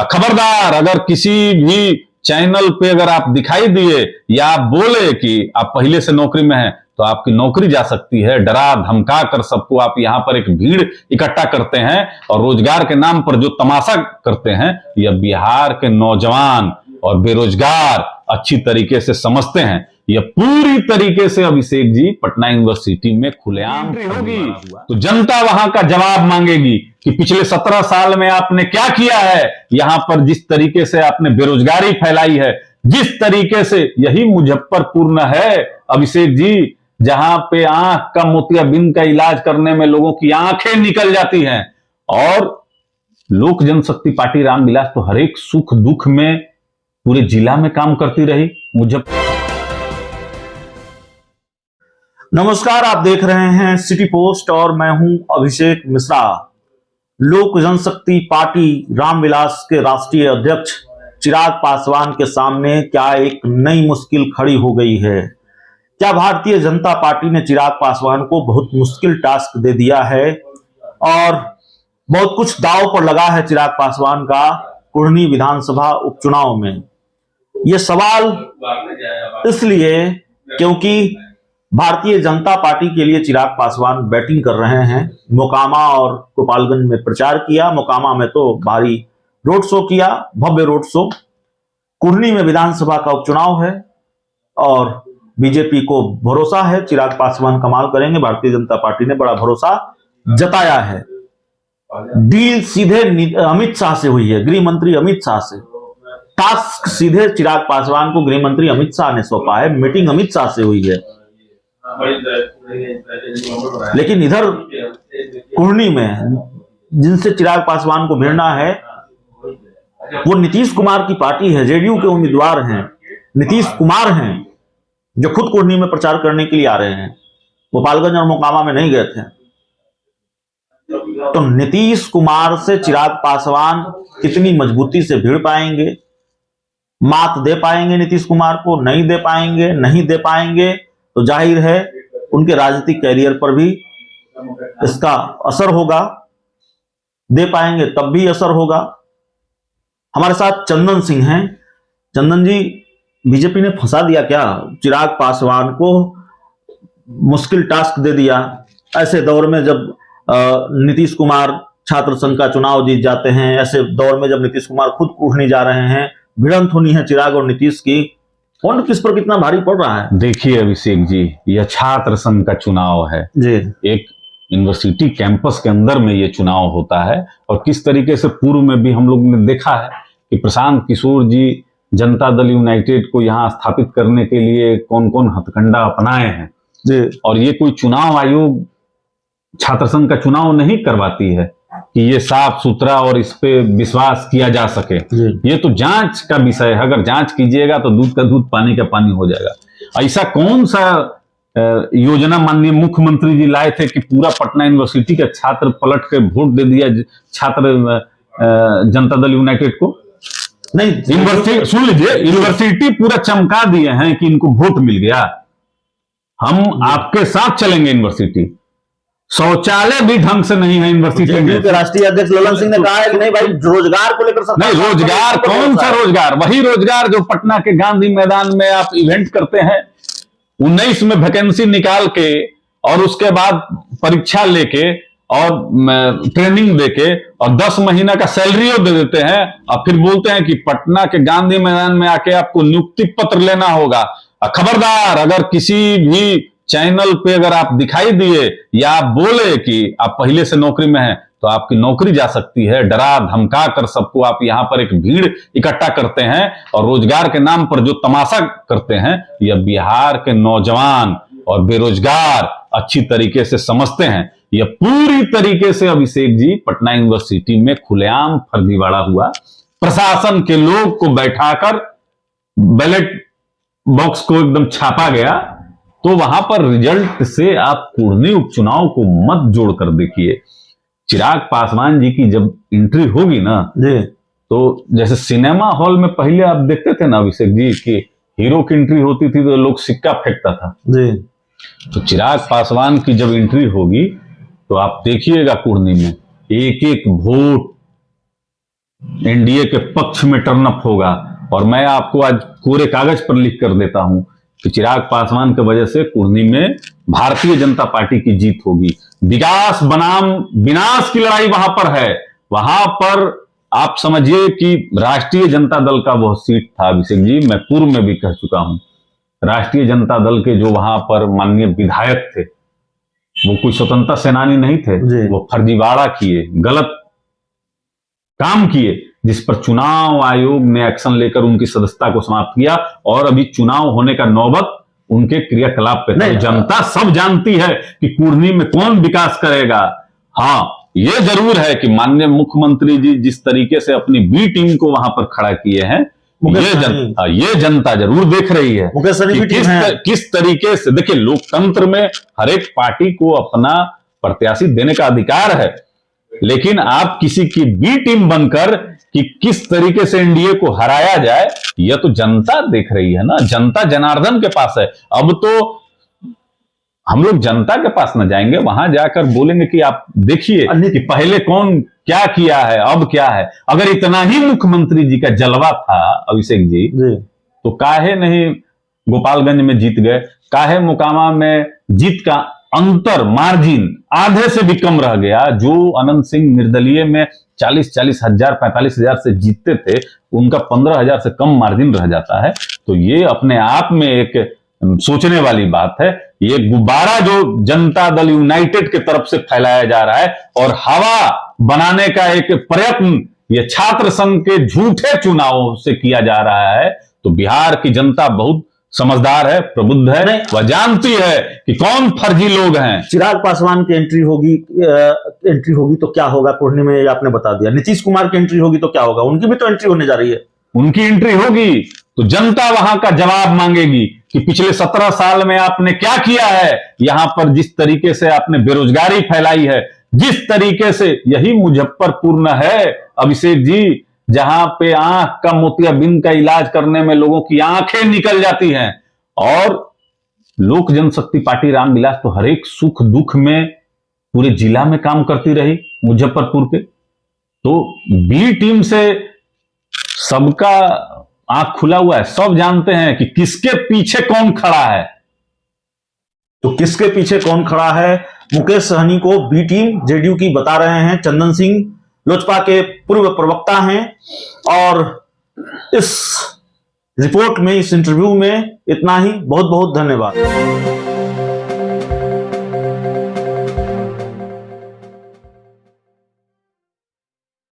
खबरदार, अगर किसी भी चैनल पे अगर आप दिखाई दिए या आप बोले कि आप पहले से नौकरी में हैं तो आपकी नौकरी जा सकती है। डरा धमका कर सबको आप यहां पर एक भीड़ इकट्ठा करते हैं और रोजगार के नाम पर जो तमाशा करते हैं, यह बिहार के नौजवान और बेरोजगार अच्छी तरीके से समझते हैं। यह पूरी तरीके से अभिषेक जी पटना यूनिवर्सिटी में खुलेआम होगी तो जनता वहां का जवाब मांगेगी कि पिछले 17 साल में आपने क्या किया है। यहां पर जिस तरीके से आपने बेरोजगारी फैलाई है, जिस तरीके से, यही मुजफ्फरपुर न है अभिषेक जी, जहां पे आंख का मोतियाबिंद का इलाज करने में लोगों की आंखें निकल जाती हैं। और लोक जनशक्ति पार्टी रामविलास तो हर एक सुख दुख में पूरे जिला में काम करती रही। नमस्कार, आप देख रहे हैं सिटी पोस्ट और मैं हूं अभिषेक मिश्रा। लोक जनशक्ति पार्टी रामविलास के राष्ट्रीय अध्यक्ष चिराग पासवान के सामने क्या एक नई मुश्किल खड़ी हो गई है। क्या भारतीय जनता पार्टी ने चिराग पासवान को बहुत मुश्किल टास्क दे दिया है और बहुत कुछ दांव पर लगा है चिराग पासवान का कुढ़नी विधानसभा उपचुनाव में। यह सवाल इसलिए क्योंकि भारतीय जनता पार्टी के लिए चिराग पासवान बैटिंग कर रहे हैं। मोकामा और गोपालगंज में प्रचार किया, मोकामा में तो भारी रोड शो किया, भव्य रोड शो। कुढ़नी में विधानसभा का उपचुनाव है और बीजेपी को भरोसा है चिराग पासवान कमाल करेंगे। भारतीय जनता पार्टी ने बड़ा भरोसा जताया है। डील सीधे अमित शाह से हुई है, गृह मंत्री अमित शाह से। टास्क सीधे चिराग पासवान को गृह मंत्री अमित शाह ने सौंपा है। मीटिंग अमित शाह से हुई है। लेकिन इधर कुढ़नी में जिनसे चिराग पासवान को भिड़ना है वो नीतीश कुमार की पार्टी है, जेडीयू के उम्मीदवार हैं, नीतीश कुमार हैं, जो खुद कुढ़नी में प्रचार करने के लिए आ रहे हैं। गोपालगंज और मोकामा में नहीं गए थे। तो नीतीश कुमार से चिराग पासवान कितनी मजबूती से भिड़ पाएंगे, मात दे पाएंगे नीतीश कुमार को, नहीं दे पाएंगे, नहीं दे पाएंगे तो जाहिर है उनके राजनीतिक कैरियर पर भी इसका असर होगा। दे पाएंगे तब भी असर होगा। हमारे साथ चंदन सिंह हैं। चंदन जी, बीजेपी ने फंसा दिया क्या चिराग पासवान को, मुश्किल टास्क दे दिया ऐसे दौर में जब नीतीश कुमार छात्र संघ का चुनाव जीत जाते हैं, ऐसे दौर में जब नीतीश कुमार खुद कुढ़नी जा रहे हैं, भिड़ंत होनी है चिराग और नीतीश की, कौन किस पर कितना भारी पड़ रहा है। देखिए अभिषेक जी, यह छात्र संघ का चुनाव है जी। एक यूनिवर्सिटी कैंपस के अंदर में यह चुनाव होता है और किस तरीके से पूर्व में भी हम लोग ने देखा है कि प्रशांत किशोर जी जनता दल यूनाइटेड को यहाँ स्थापित करने के लिए कौन कौन हथकंडा अपनाए हैं जी। और ये कोई चुनाव आयोग छात्र संघ का चुनाव नहीं करवाती है कि ये साफ सुथरा और इस पे विश्वास किया जा सके। ये तो जांच का विषय है। अगर जांच कीजिएगा तो दूध का दूध पानी का पानी हो जाएगा। ऐसा कौन सा योजना माननीय मुख्यमंत्री जी लाए थे कि पूरा पटना यूनिवर्सिटी का छात्र पलट के वोट दे दिया छात्र जनता दल यूनाइटेड को। नहीं, यूनिवर्सिटी सुन लीजिए, यूनिवर्सिटी पूरा चमका दिए हैं कि इनको वोट मिल गया। हम आपके साथ चलेंगे। यूनिवर्सिटी शौचालय भी ढंग से नहीं है यूनिवर्सिटी में। राष्ट्रीय अध्यक्ष ललन सिंह ने कहा है कि नहीं भाई, रोजगार को लेकर नहीं, रोजगार कौन सा रोजगार, वही रोजगार जो पटना के गांधी मैदान में आप इवेंट करते हैं, 19 में वैकेंसी निकाल के और उसके बाद परीक्षा लेके और ट्रेनिंग देके और 10 महीना का सैलरी दे देते हैं और फिर बोलते हैं कि पटना के गांधी मैदान में आके आपको नियुक्ति पत्र लेना होगा। खबरदार, अगर किसी भी चैनल पे अगर आप दिखाई दिए या आप बोले कि आप पहले से नौकरी में हैं तो आपकी नौकरी जा सकती है। डरा धमका कर सबको आप यहां पर एक भीड़ इकट्ठा करते हैं और रोजगार के नाम पर जो तमाशा करते हैं, यह बिहार के नौजवान और बेरोजगार अच्छी तरीके से समझते हैं। यह पूरी तरीके से अभिषेक जी पटना यूनिवर्सिटी में खुलेआम फर्जीवाड़ा हुआ। प्रशासन के लोग को बैठाकर बैलेट बॉक्स को एकदम छापा गया। तो वहां पर रिजल्ट से आप कुढ़नी उपचुनाव को मत जोड़कर देखिए। चिराग पासवान जी की जब एंट्री होगी ना जी, तो जैसे सिनेमा हॉल में पहले आप देखते थे ना अभिषेक जी कि हीरो की एंट्री होती थी तो लोग सिक्का फेंकता था जी, तो चिराग पासवान की जब एंट्री होगी तो आप देखिएगा कुढ़नी में एक एक वोट एनडीए के पक्ष में टर्न अप होगा। और मैं आपको आज कोरे कागज पर लिख कर देता हूं कि चिराग पासवान की वजह से कुर्नी में भारतीय जनता पार्टी की जीत होगी। विकास बनाम विनाश की लड़ाई वहां पर है। वहां पर आप समझिए कि राष्ट्रीय जनता दल का वह सीट था। अभिषेक जी, मैं पूर्व में भी कह चुका हूं, राष्ट्रीय जनता दल के जो वहां पर माननीय विधायक थे वो कोई स्वतंत्रता सेनानी नहीं थे, वो फर्जीवाड़ा किए, गलत काम किए, जिस पर चुनाव आयोग ने एक्शन लेकर उनकी सदस्यता को समाप्त किया। और अभी चुनाव होने का नौबत उनके क्रियाकलाप पे था। जनता सब जानती है कि कुर्नी में कौन विकास करेगा। हाँ, यह जरूर है कि माननीय मुख्यमंत्री जी जिस तरीके से अपनी बी टीम को वहां पर खड़ा किए हैं, ये जनता जरूर देख रही है कि किस तरीके से। देखिए, लोकतंत्र में हर एक पार्टी को अपना प्रत्याशी देने का अधिकार है, लेकिन आप किसी की बी टीम बनकर कि किस तरीके से एनडीए को हराया जाए, यह तो जनता देख रही है ना। जनता जनार्दन के पास है। अब तो हम लोग जनता के पास न जाएंगे, वहां जाकर बोलेंगे कि आप देखिए कि पहले कौन क्या किया है, अब क्या है। अगर इतना ही मुख्यमंत्री जी का जलवा था अभिषेक जी, तो काहे नहीं गोपालगंज में जीत गए, काहे मोकामा में जीत का अंतर मार्जिन आधे से भी कम रह गया। जो अनंत सिंह निर्दलीय में 40-40 हजार 45 हजार से जीतते थे, उनका 15 हजार से कम मार्जिन रह जाता है। तो ये अपने आप में एक सोचने वाली बात है। ये गुब्बारा जो जनता दल यूनाइटेड की तरफ से फैलाया जा रहा है और हवा बनाने का एक प्रयत्न ये छात्र संघ के झूठे चुनावों से किया जा रहा है। तो बिहार की जनता बहुत समझदार है, प्रबुद्ध है, वह जानती है कि कौन फर्जी लोग हैं। चिराग पासवान की एंट्री होगी तो क्या होगा कुर्नी में, आपने बता दिया। नीतीश कुमार की एंट्री होगी तो क्या होगा, उनकी भी तो एंट्री होने जा रही है। उनकी एंट्री होगी तो जनता वहां का जवाब मांगेगी कि पिछले 17 साल में आपने क्या किया है। यहां पर जिस तरीके से आपने बेरोजगारी फैलाई है, जिस तरीके से, यही मुजफ्फरपुर न है अभिषेक जी, जहां पे आंख का मोतियाबिंद का इलाज करने में लोगों की आंखें निकल जाती हैं। और लोक जनशक्ति पार्टी रामविलास तो हर एक सुख दुख में पूरे जिला में काम करती रही मुजफ्फरपुर के। तो बी टीम से सबका आंख खुला हुआ है, सब जानते हैं कि किसके पीछे कौन खड़ा है। तो किसके पीछे कौन खड़ा है, मुकेश सहनी को बी टीम जेडीयू की बता रहे हैं चंदन सिंह, लोजपा के पूर्व प्रवक्ता हैं। और इस रिपोर्ट में, इस इंटरव्यू में इतना ही। बहुत बहुत धन्यवाद।